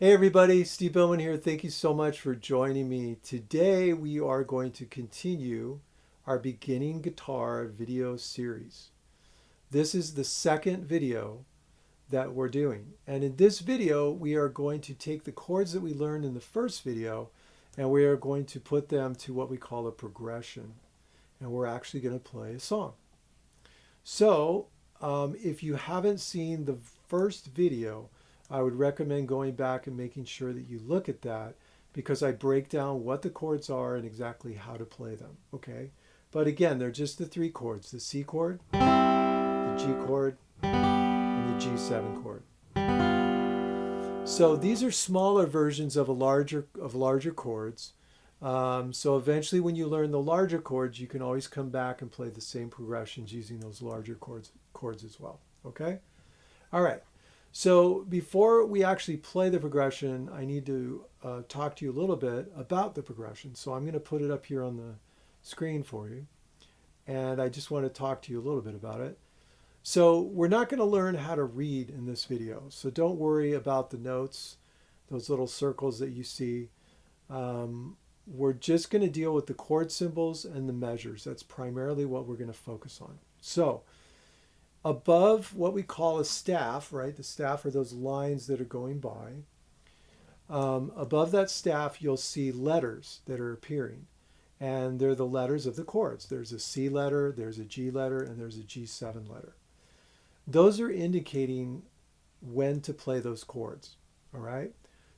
Hey everybody, Steve Bowman here. Thank you so much for joining me. Today we are going to continue our beginning guitar video series. This is the second video that we're doing. And in this video, we are going to take the chords that we learned in the first video and we are going to put them to what we call a progression. And we're actually going to play a song. So if you haven't seen the first video, I would recommend going back and making sure that you look at that because I break down what the chords are and exactly how to play them, okay? But again, they're just the three chords, the C chord, the G chord, and the G7 chord. So these are smaller versions of larger chords. So eventually when you learn the larger chords, you can always come back and play the same progressions using those larger chords as well, okay? All right. So before we actually play the progression, I need to talk to you a little bit about the progression. So I'm going to put it up here on the screen for you. And I just want to talk to you a little bit about it. So we're not going to learn how to read in this video. So don't worry about the notes, those little circles that you see. We're just going to deal with the chord symbols and the measures. That's primarily what we're going to focus on. So above what we call a staff, right? The staff are those lines that are going by. Above that staff, you'll see letters that are appearing. And they're the letters of the chords. There's a C letter, there's a G letter, and there's a G7 letter. Those are indicating when to play those chords, all right?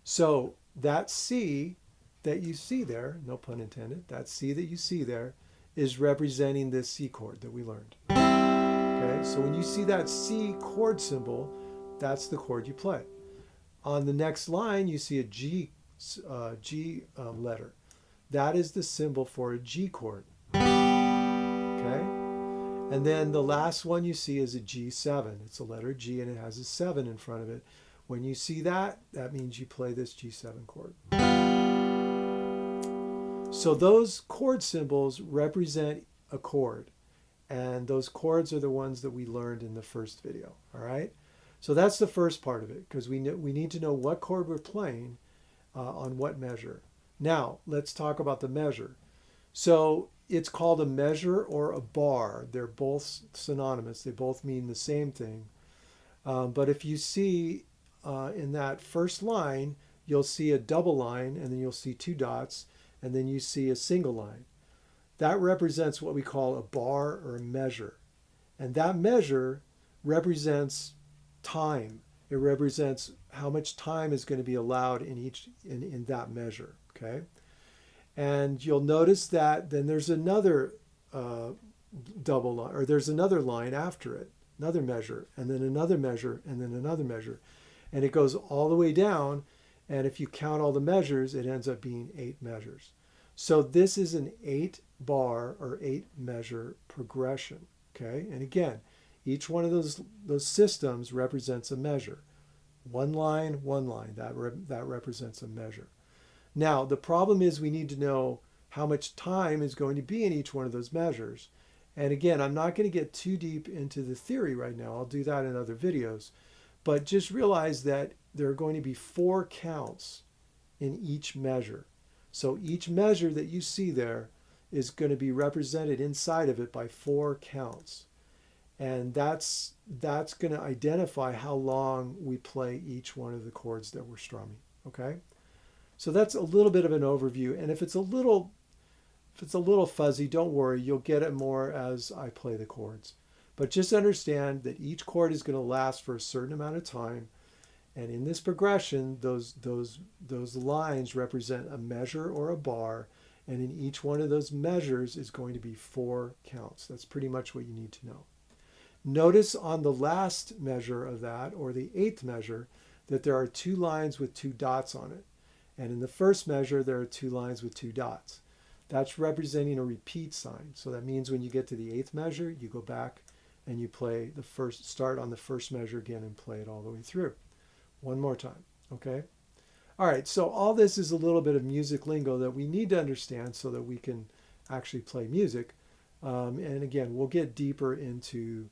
So that C that you see there, no pun intended, that C that you see there is representing this C chord that we learned. Okay, so when you see that C chord symbol, that's the chord you play. On the next line, you see a G letter. That is the symbol for a G chord. Okay, and then the last one you see is a G7. It's a letter G and it has a 7 in front of it. When you see that, that means you play this G7 chord. So those chord symbols represent a chord. And those chords are the ones that we learned in the first video, all right? So that's the first part of it, because we need to know what chord we're playing on what measure. Now, let's talk about the measure. So it's called a measure or a bar. They're both synonymous. They both mean the same thing. But if you see in that first line, you'll see a double line, and then you'll see two dots, and then you see a single line. That represents what we call a bar or a measure. And that measure represents time. It represents how much time is going to be allowed in that measure, okay? And you'll notice that then there's another double line, or there's another line after it, another measure, and then another measure, and then another measure. And it goes all the way down, and if you count all the measures, it ends up being 8 measures. So this is an 8-bar or 8-measure progression, okay? And again, each one of those systems represents a measure. One line, that represents a measure. Now, the problem is we need to know how much time is going to be in each one of those measures. And again, I'm not going to get too deep into the theory right now. I'll do that in other videos. But just realize that there are going to be 4 counts in each measure. So each measure that you see there is going to be represented inside of it by 4 counts. And that's going to identify how long we play each one of the chords that we're strumming, okay? So that's a little bit of an overview. And if it's a little fuzzy, don't worry, you'll get it more as I play the chords. But just understand that each chord is going to last for a certain amount of time. And in this progression, those lines represent a measure or a bar. And in each one of those measures is going to be 4 counts. That's pretty much what you need to know. Notice on the last measure of that, or the 8th measure, that there are 2 lines with 2 dots on it. And in the first measure, there are 2 lines with 2 dots. That's representing a repeat sign. So that means when you get to the 8th measure, you go back and you play start on the first measure again and play it all the way through. One more time, okay? All right, so all this is a little bit of music lingo that we need to understand so that we can actually play music. And again, we'll get deeper into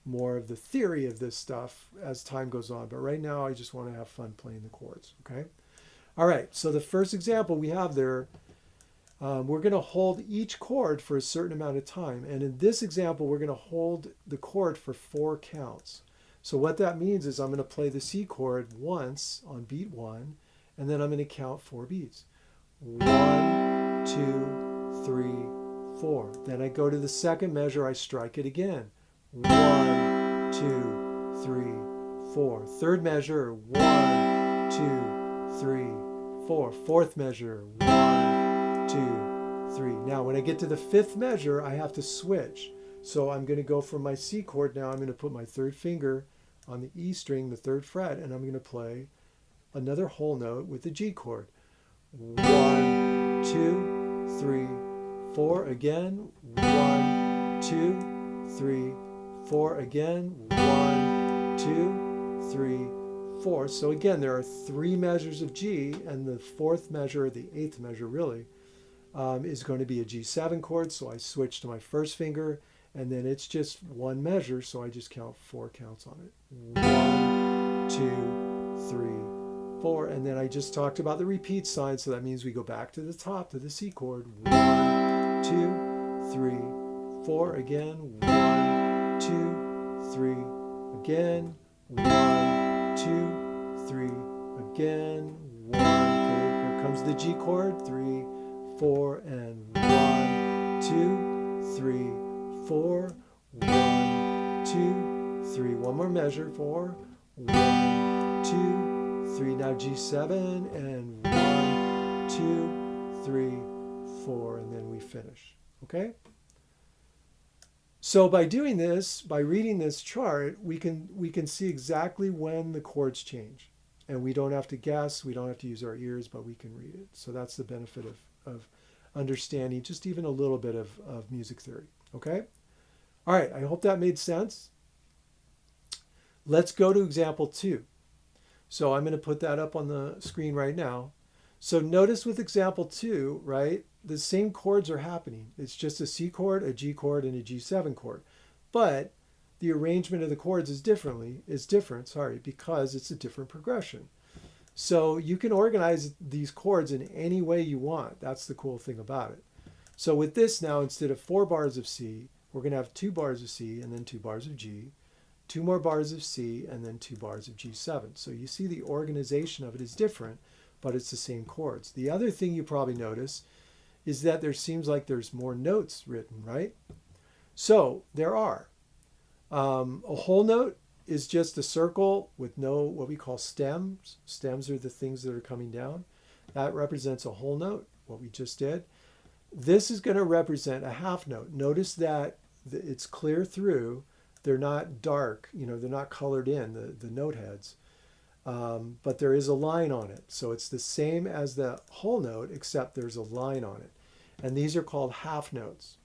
more of the theory of this stuff as time goes on. But right now I just want to have fun playing the chords, okay? All right, so the first example we have there, we're going to hold each chord for a certain amount of time. And in this example, we're going to hold the chord for 4 counts. So what that means is I'm going to play the C chord once on beat 1, and then I'm going to count 4 beats. 1, 2, 3, 4. Then I go to the second measure, I strike it again. 1, 2, 3, 4. Third measure, 1, 2, 3, 4. Fourth measure, 1, 2, 3. Now when I get to the fifth measure, I have to switch. So I'm going to go from my C chord now. I'm going to put my third finger on the E string, the 3rd fret, and I'm going to play another whole note with the G chord. 1, 2, 3, 4. Again. 1, 2, 3, 4. Again. 1, 2, 3, 4. So again, there are 3 measures of G, and the 4th measure, the 8th measure really, is going to be a G7 chord. So I switch to my first finger, and then it's just 1 measure, so I just count 4 counts on it. 1, 2, 3, 4. And then I just talked about the repeat sign, so that means we go back to the top to the C chord. 1, 2, 3, 4. Again. 1, 2, 3. Again. 1, 2, 3. Again. 1. Okay, here comes the G chord. 3, 4, and 1, 2, 3, 4. 1, 2, 3. One more measure. 4. 1, 2, 3. Now G7 and 1, 2, 3, 4, and then we finish. Okay? So by doing this, by reading this chart, we can see exactly when the chords change. And we don't have to guess, we don't have to use our ears, but we can read it. So that's the benefit of understanding just even a little bit of music theory. Okay? All right, I hope that made sense. Let's go to example 2. So I'm going to put that up on the screen right now. So notice with example 2, right, the same chords are happening. It's just a C chord, a G chord, and a G7 chord. But the arrangement of the chords is different, because it's a different progression. So you can organize these chords in any way you want. That's the cool thing about it. So with this now, instead of 4 bars of C, we're going to have 2 bars of C and then 2 bars of G, 2 more bars of C, and then 2 bars of G7. So you see the organization of it is different, but it's the same chords. The other thing you probably notice is that there seems like there's more notes written, right? So there are. A whole note is just a circle with no what we call stems. Stems are the things that are coming down. That represents a whole note, what we just did. This is going to represent a half note. Notice that it's clear through. They're not dark, they're not colored in, the note heads. But there is a line on it. So it's the same as the whole note, except there's a line on it. And these are called half notes.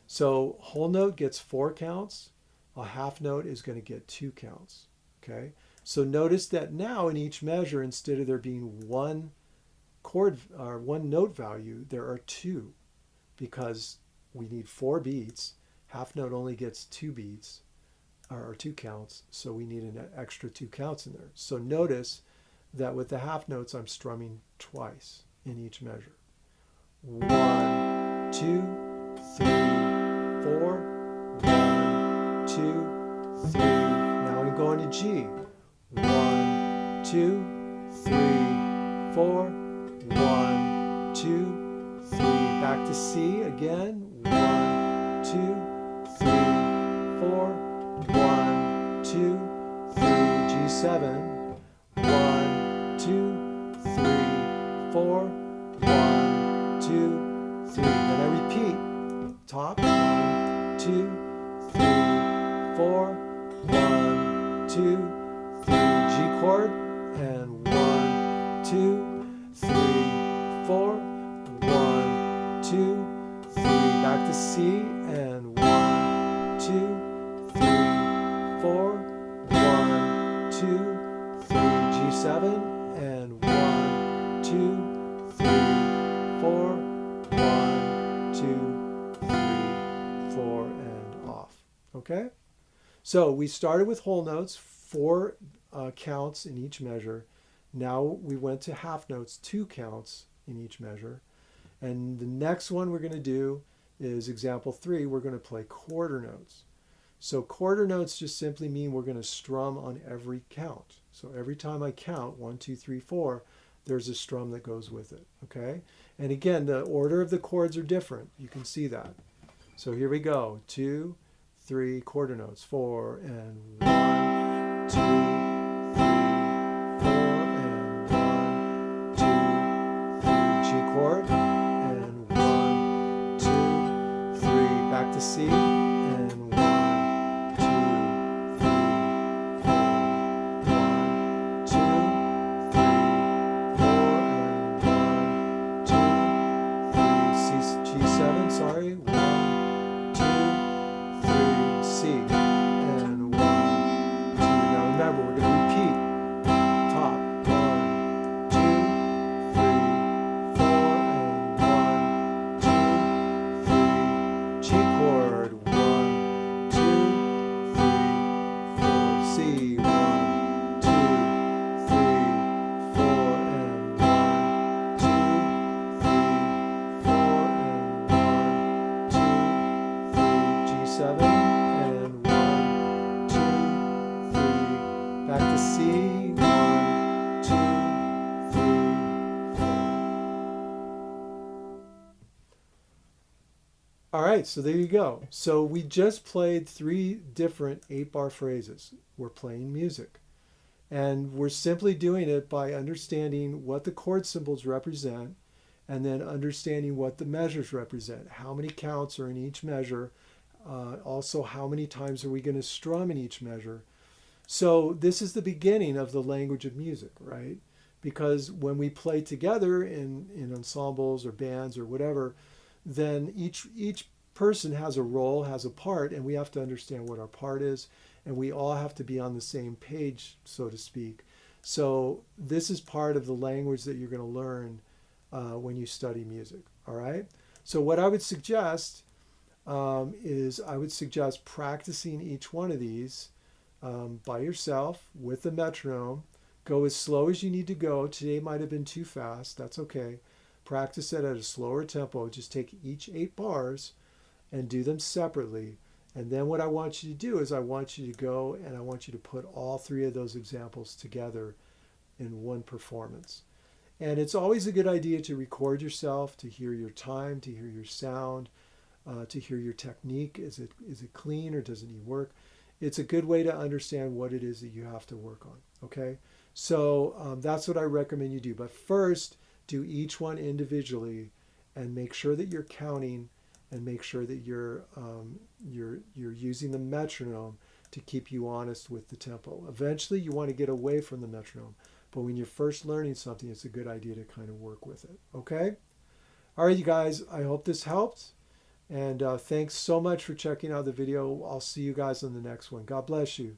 So whole note gets 4 counts. A half note is going to get 2 counts. Okay. So notice that now in each measure, instead of there being 1 chord or 1 note value, there are 2, because we need 4 beats. Half note only gets 2 beats or 2 counts, so we need an extra 2 counts in there. So notice that with the half notes, I'm strumming twice in each measure. 1, 2, 3, 4. 1, 2, 3. Now I'm going to G. 1, 2, 3, 4. 1, 2, 3. Back to C again. 1, 2, 3, 4. 1, 2, 3. G7. 1, 2, 3, 4. 1, 2, 3. Then I repeat. Top. 1, 2, 3, 4, 1, 2, 3, G chord, and 1, 2, 3, 4, 1, 2, 3, back to C, and 1, 2, 3, 4, 1, 2, 3, G7, and 1, 2, 3, 4, 1, 2, 3, 4, and off. Okay? So we started with whole notes, 4 counts in each measure. Now we went to half notes, 2 counts in each measure. And the next one we're going to do is example 3. We're going to play quarter notes. So quarter notes just simply mean we're going to strum on every count. So every time I count 1, 2, 3, 4, there's a strum that goes with it. Okay? And again, the order of the chords are different. You can see that. So here we go. 2, 3 quarter notes. 4 and 1, 2, 3, 4 and 1, 2, 3 G chord and 1, 2, 3 back to C and 1, 2, 3, 4 1, 2, 3, 4 and 1, 2, 3 C G7. Sorry. 1, 2, 3 C and 1, 2. Now remember, we're going to repeat top 1, 2, 3, 4 and 1, 2, 3 G chord 1, 2, 3, 4 C 1, 2, 3, 4 and 1, 2, 3, 4 and 1, 2, 3 G7 and 1, 2, 3 back to C 1, 2, 3, 4. All right, so there you go. So we just played 3 different 8-bar phrases. We're playing music. And we're simply doing it by understanding what the chord symbols represent and then understanding what the measures represent. How many counts are in each measure? Also, how many times are we going to strum in each measure? So this is the beginning of the language of music, right? Because when we play together in ensembles or bands or whatever, then each person has a role, has a part, and we have to understand what our part is, and we all have to be on the same page, so to speak. So this is part of the language that you're going to learn when you study music, all right? So what I would suggest is I would suggest practicing each one of these by yourself with the metronome. Go as slow as you need to go. Today might have been too fast. That's okay. Practice it at a slower tempo. Just take each 8 bars and do them separately. And then what I want you to do is I want you to go and I want you to put all 3 of those examples together in one performance. And it's always a good idea to record yourself, to hear your time, to hear your sound, to hear your technique. Is it clean or does it need work? It's a good way to understand what it is that you have to work on. Okay, so that's what I recommend you do. But first, do each one individually, and make sure that you're counting, and make sure that you're using the metronome to keep you honest with the tempo. Eventually, you want to get away from the metronome, but when you're first learning something, it's a good idea to kind of work with it. Okay. All right, you guys. I hope this helped. And thanks so much for checking out the video. I'll see you guys on the next one. God bless you.